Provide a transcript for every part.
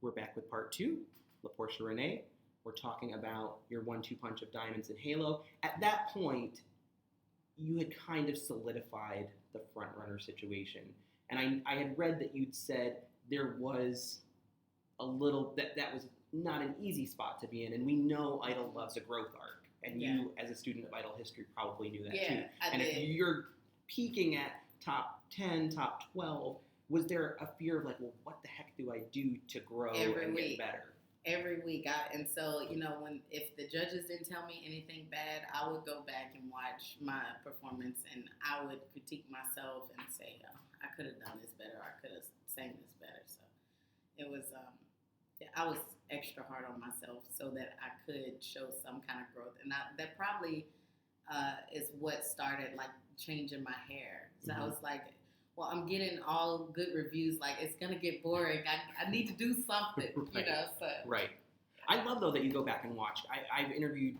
We're back with part 2, LaPortia Renae. We're talking about your 1-2 punch of Diamonds and Halo. At that point, you had kind of solidified the front-runner situation. And I had read that you'd said there was a little, that was not an easy spot to be in. And we know Idol loves a growth arc. And you, as a student of Idol history, probably knew that too. And if you're peaking at top 10, top 12, was there a fear of like, well, what the heck do I do to grow and get better? Every week. And so, if the judges didn't tell me anything bad, I would go back and watch my performance and I would critique myself and say, oh, I could have done this better. Or I could have sang this better. So it was, I was extra hard on myself so that I could show some kind of growth. And that probably is what started like changing my hair. So I was like, well, I'm getting all good reviews. Like, it's going to get boring. I need to do something, So. Right. I love, though, that you go back and watch. I've interviewed,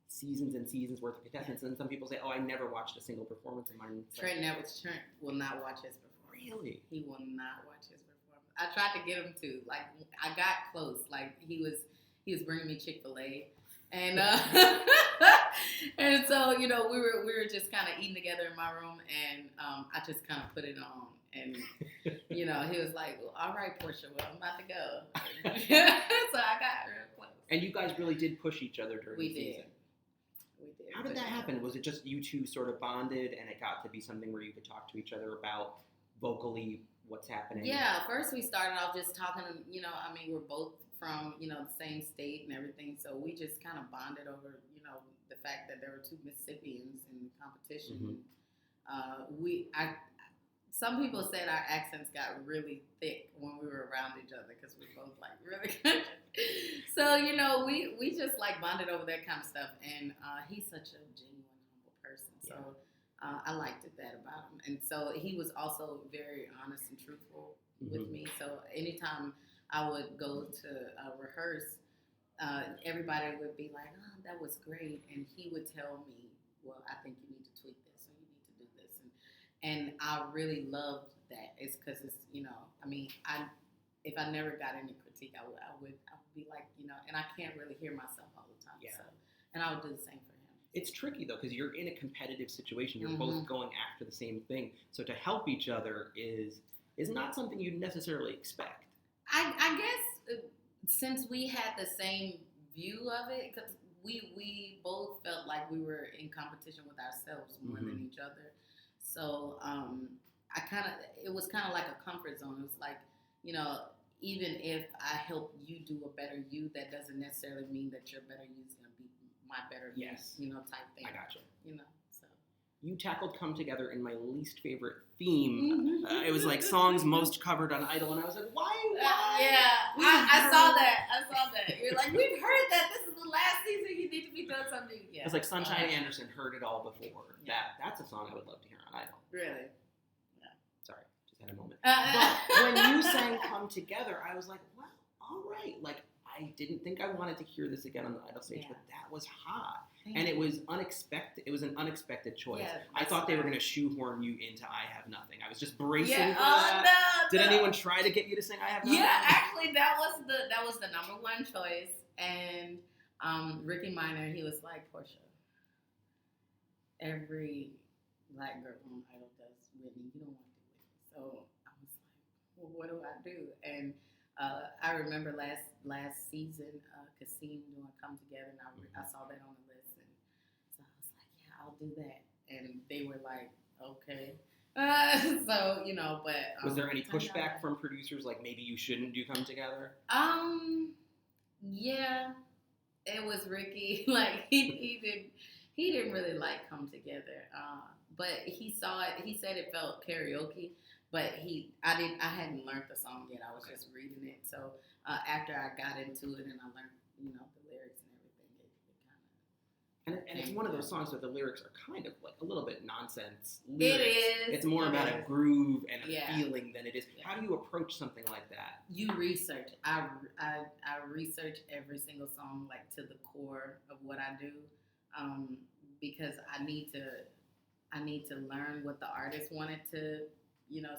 seasons and seasons worth of contestants, and some people say, oh, I never watched a single performance of mine. Trent will not watch his performance. Really? He will not watch his performance. I tried to get him to. Like, I got close. Like, he was bringing me Chick-fil-A. And and so, we were just kind of eating together in my room, and I just kind of put it on. And, he was like, well, all right, Portia, well, I'm about to go. So I got real close. And you guys really did push each other during the season. We did. How did that happen? Was it just you two sort of bonded and it got to be something where you could talk to each other about vocally what's happening? Yeah, first we started off just talking, we're both from, the same state and everything. So we just kind of bonded over, the fact that there were two Mississippians in competition. Some people said our accents got really thick when we were around each other because we both like really good. So, we just like bonded over that kind of stuff. And he's such a genuine, humble person. So I liked that about him. And so he was also very honest and truthful with me. So anytime I would go to rehearse, everybody would be like, oh, that was great. And he would tell me, well, I think you need to tweak this or you need to do this. And I really loved that. It's because it's, if I never got any critique, I would be like, and I can't really hear myself all the time. Yeah. So, and I would do the same for him. It's tricky, though, because you're in a competitive situation. You're both going after the same thing. So to help each other is not something you'd necessarily expect. I guess since we had the same view of it, because we both felt like we were in competition with ourselves more than each other. So it was kind of like a comfort zone. It was like, even if I help you do a better you, that doesn't necessarily mean that your better you is going to be my better you, type thing. I gotcha. So. You tackled Come Together in my least favorite theme. It was like songs most covered on Idol, and I was like, why? I saw that. You're like, we've heard that. This is the last season. You need to be doing something. Yeah. It's like Sunshine Anderson heard it all before. Yeah. That's a song I would love to hear on Idol. Really? Yeah. Sorry, just had a moment. But when you sang Come Together, I was like, well, all right. Like, I didn't think I wanted to hear this again on the Idol stage, but that was hot. And it was unexpected. It was an unexpected choice. Yeah, I thought they were going to shoehorn you into I Have Nothing. I was just bracing for that. No. Did anyone try to get you to sing I Have Nothing? Yeah, actually, that was the number one choice. And Ricky Minor, he was like, Portia, every black girl on Idol does Whitney. You don't want to do Whitney. So I was like, well, what do I do? And I remember last season, Kasim doing Come Together, and I saw that on the list, and so I was like, yeah, I'll do that. And they were like, okay. So, but... was there any pushback from producers, like maybe you shouldn't do Come Together? Yeah, it was Ricky. Like, he didn't really like Come Together, but he saw it, he said it felt karaoke. But I hadn't learned the song yet. I was just reading it. So after I got into it and I learned, the lyrics and everything, it kind of. And it's one of those songs where the lyrics are kind of like a little bit nonsense lyrics. It is. It's more about a groove and a feeling than it is. Yeah. How do you approach something like that? You research. I research every single song like to the core of what I do, because I need to learn what the artist wanted to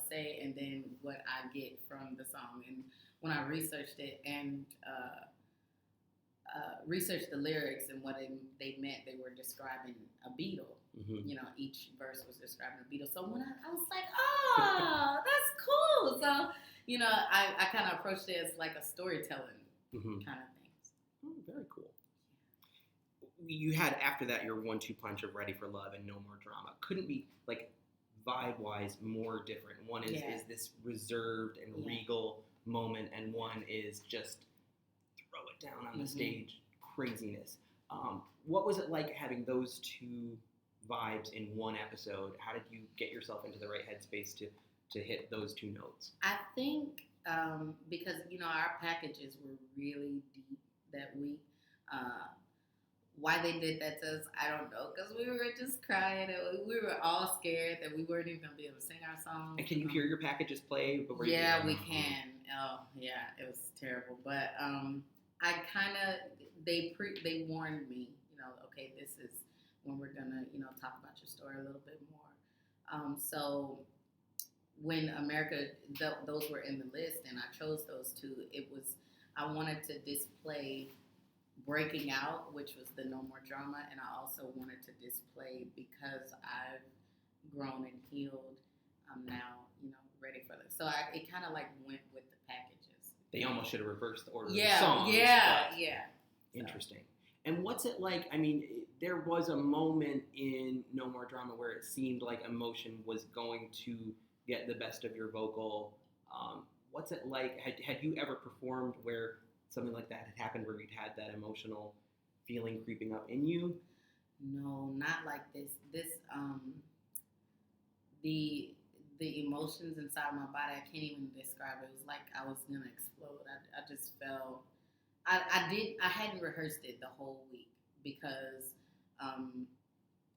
say, and then what I get from the song. And when I researched it and researched the lyrics and what they meant, they were describing a beetle. Mm-hmm. Each verse was describing a beetle. So when I was like, oh, that's cool. So, I kind of approached it as like a storytelling Mm-hmm. kind of thing. Oh, very cool. You had after that your 1-2 punch of Ready for Love and No More Drama. Couldn't be like vibe-wise more different. One is this reserved and regal moment, and one is just throw it down on the stage craziness. What was it like having those two vibes in one episode? How did you get yourself into the right headspace to hit those two notes? I think because our packages were really deep that week. Why they did that to us, I don't know, because we were just crying and we were all scared that we weren't even going to be able to sing our song. And can you hear your packages play? Yeah, we can. Oh, yeah, it was terrible. But I kind of, they warned me, okay, this is when we're going to, talk about your story a little bit more. So when America, those were in the list and I chose those two, I wanted to display Breaking Out, which was the No More Drama, and I also wanted to display Because I've Grown and Healed, I'm now, ready for this. So it kind of like went with the packages. They almost should have reversed the order of the songs. Yeah. Interesting. And what's it like? I mean, there was a moment in No More Drama where it seemed like emotion was going to get the best of your vocal. What's it like? Had you ever performed where something like that had happened, where you'd had that emotional feeling creeping up in you? No, not like this. The emotions inside my body, I can't even describe it. It was like I was gonna explode. I just felt. I hadn't rehearsed it the whole week because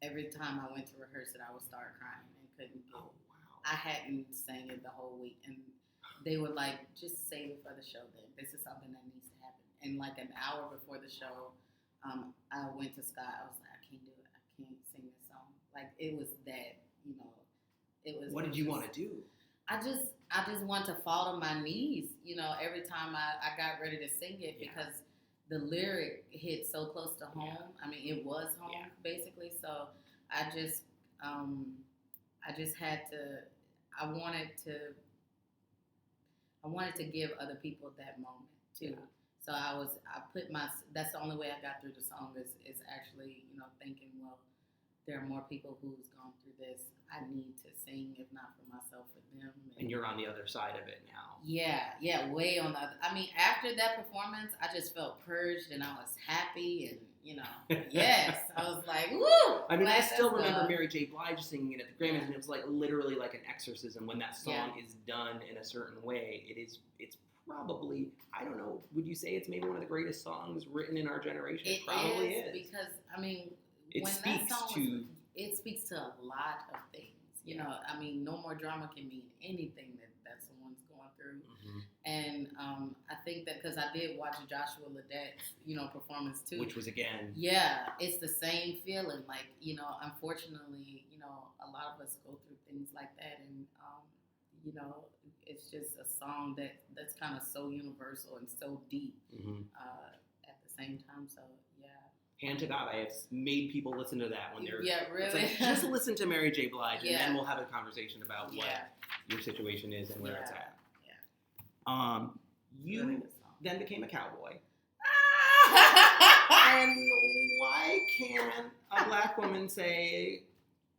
every time I went to rehearse it, I would start crying and couldn't get. Oh wow! I hadn't sang it the whole week, and they were like, "Just save it for the show. Then this is something that needs to happen." And like an hour before the show, I went to Scott. I was like, "I can't do it. I can't sing this song." Like it was that, It was. What did you want to do? I just want to fall to my knees, every time I got ready to sing it because the lyric hit so close to home. Yeah. I mean, it was home basically. So I just had to. I wanted to give other people that moment too. Yeah. So that's the only way I got through the song is actually, thinking, well, there are more people who's gone through this. I need to sing, if not for myself, for them. And you're on the other side of it now. Yeah, way on the other. I mean, after that performance, I just felt purged and I was happy and, yes. I was like, woo! I mean, I still remember Mary J. Blige singing it at the Grammys, and it was like literally like an exorcism. When that song is done in a certain way, it's probably, I don't know, would you say it's maybe one of the greatest songs written in our generation? It probably is. Because, I mean, it speaks to a lot of things. I mean, No More Drama can mean anything that someone's going through. Mm-hmm. And I think that because I did watch Joshua Ladette's, performance too. Which was again. Yeah, it's the same feeling. Like, unfortunately, a lot of us go through things like that. And, it's just a song that's kind of so universal and so deep at the same time. So, yeah. Hand to God, I have made people listen to that when they're... Yeah, really? It's like, just listen to Mary J. Blige, and then we'll have a conversation about what your situation is and where it's at. Yeah. You really then became a cowboy. And why can't a black woman say,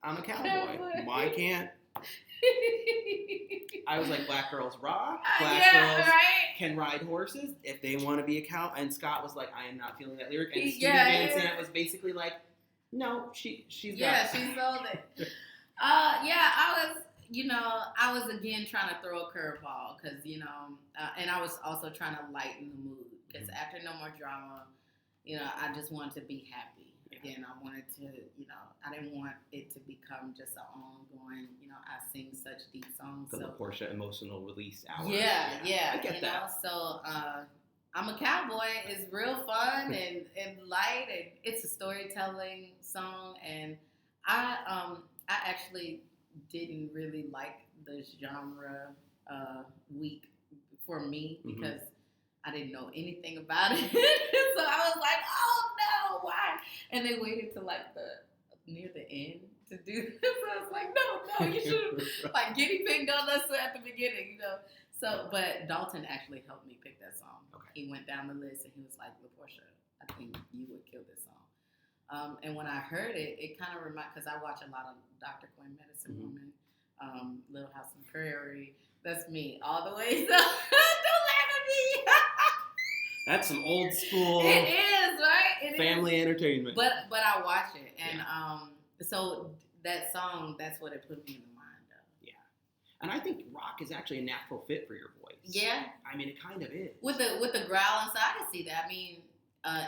I'm a cowboy? Why can't... I was like, black girls rock. Black girls can ride horses if they want to be a cow. And Scott was like, I am not feeling that lyric. And Stevie Van Sant was basically like, no, she's got she sold it. I was again trying to throw a curveball because and I was also trying to lighten the mood because after No More Drama, I just wanted to be happy. Again, I wanted to, I didn't want it to become just an ongoing, I sing such deep songs. The LaPortia emotional release hour. Yeah. I get that. So I'm a Cowboy is real fun and light, and it's a storytelling song. And I actually didn't really like the genre week for me because I didn't know anything about it. So I was like, oh no, why? And they waited till like near the end to do this. So I was like, no, you should like guinea pig on us at the beginning, So, but Dalton actually helped me pick that song. Okay. He went down the list and he was like, LaPortia, I think you would kill this song. And when I heard it, it kind of reminded, because I watch a lot of Dr. Quinn, Medicine Woman, Little House on the Prairie. That's me all the way. So don't laugh at me. That's some old school. It is, right? Family entertainment. But I watch it, and so that song, that's what it put me in the mind of. Yeah, and I think rock is actually a natural fit for your voice. Yeah, I mean, it kind of is. With the growl inside, I can see that. I mean,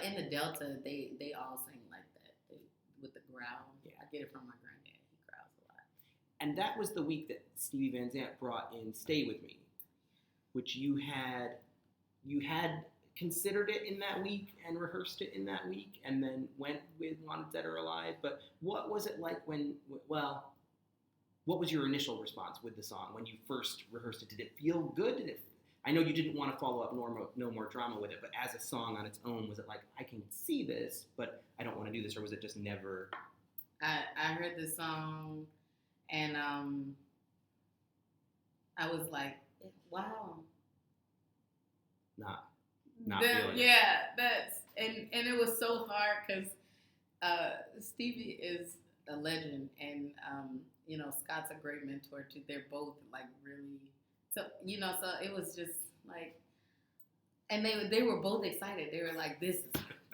in the Delta, they all sing like that with the growl. Yeah. I get it from my granddad. He growls a lot. And that was the week that Stevie Van Zandt brought in "Stay With Me," which you had considered it in that week and rehearsed it in that week, and then went with "Wanted Dead or Alive." But what was it like what was your initial response with the song when you first rehearsed it? Did it feel good? I know you didn't want to follow up No More Drama with it, but as a song on its own, was it like, I can see this, but I don't want to do this, or was it just never? I heard the song, and I was like, wow. Not feeling it. Yeah, and it was so hard because Stevie is a legend, and Scott's a great mentor too. They're both like really so it was just like, and they were both excited. They were like, "This is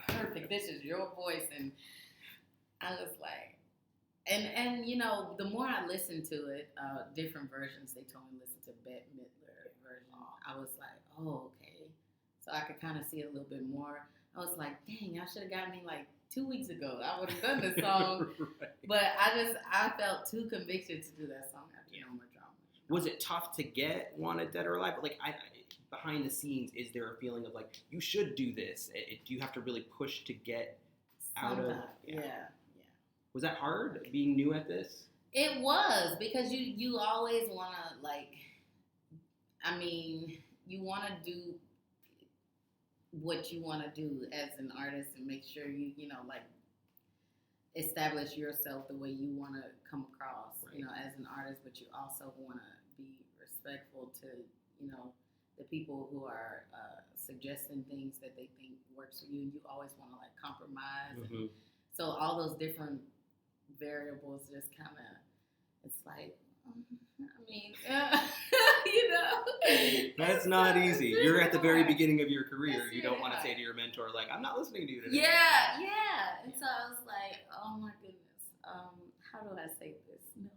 perfect. This is your voice," and I was like, and the more I listened to it, different versions. They told me to listen to Bette Midler version. I was like, oh, okay. So I could kind of see it a little bit more. I was like, dang, I should have gotten me like 2 weeks ago. I would have done this song. Right. But I felt too convicted to do that song after No More Drama. Was it tough to get Wanted Dead or Alive? But like, behind the scenes, is there a feeling of like, you should do this? Do you have to really push to get out of? Yeah. Was that hard, being new at this? It was, because you always want to, like, you want to do what you want to do as an artist and make sure you establish yourself the way you want to come across, right, as an artist, but you also want to be respectful to, the people who are suggesting things that they think works for you. You always want to, like, compromise. Mm-hmm. And so all those different variables just kind of, it's like, that's not easy. You're at the very beginning of your career. You don't want to say to your mentor, like, I'm not listening to you today. Yeah. And so I was like, oh my goodness, how do I say this? No.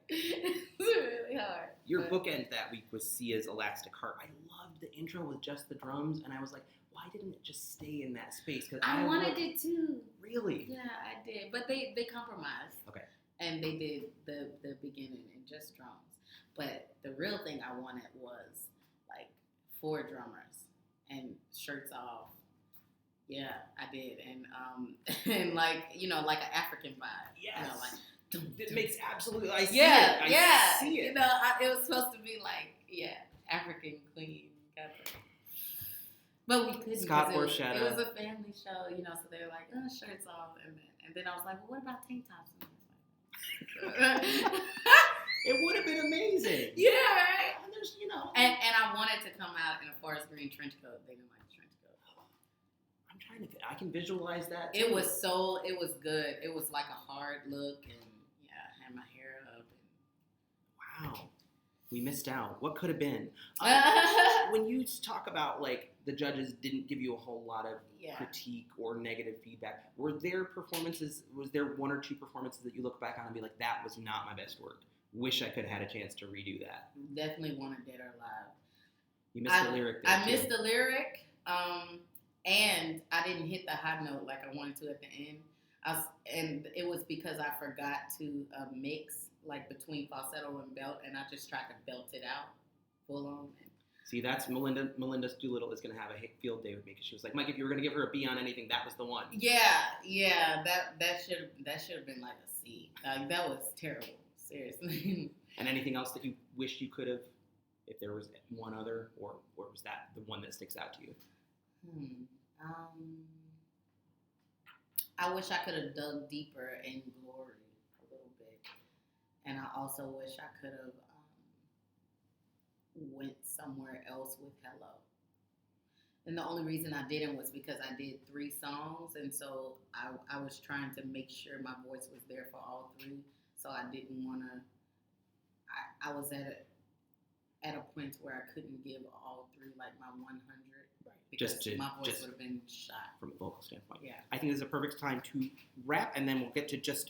It's really hard. Your bookend that week was Sia's Elastic Heart. I loved the intro with just the drums, and I was like, why didn't it just stay in that space? Because I wanted it too. Really? Yeah, I did. But they compromised. Okay. And they did the beginning and just drums. But the real thing I wanted was, like, 4 drummers and shirts off. Yeah, I did. And like, like an African vibe. Yes. Like, it makes absolutely, I see it. I see it. It was supposed to be like, African queen. But we couldn't. Scott it was a family show, so they were like, shirts off. And then I was like, well, what about tank tops? It would have been amazing. Yeah, right? And there's, And I wanted to come out in a forest green trench coat. They didn't like the trench coat. I'm trying to, I can visualize that too. It was good. It was like a hard look, and I had my hair up. Wow. We missed out. What could have been? When you talk about, like, the judges didn't give you a whole lot of critique or negative feedback, was there 1 or 2 performances that you look back on and be like, that was not my best work? Wish I could have had a chance to redo that. Definitely Wanted Dead or Alive. You missed the lyric there, I missed the lyric, and I didn't hit the high note like I wanted to at the end. And it was because I forgot to mix, like, between falsetto and belt, and I just tried to belt it out full on. See, that's Melinda Doolittle is going to have a field day with me, because she was like, Mike, if you were going to give her a B on anything, that was the one. Yeah, that should have been like a C. Like, that was terrible, seriously. And anything else that you wish you could have, if there was one other, or was that the one that sticks out to you? I wish I could have dug deeper in Glory a little bit, and I also wish I could have went somewhere else with Hello. And the only reason I didn't was because I did 3 songs, and so I was trying to make sure my voice was there for all 3. So I didn't want to. I was at a point where I couldn't give all 3 like my 100. Right. Because my voice would have been shot from a vocal standpoint. Yeah. I think this is a perfect time to wrap, and then we'll get to just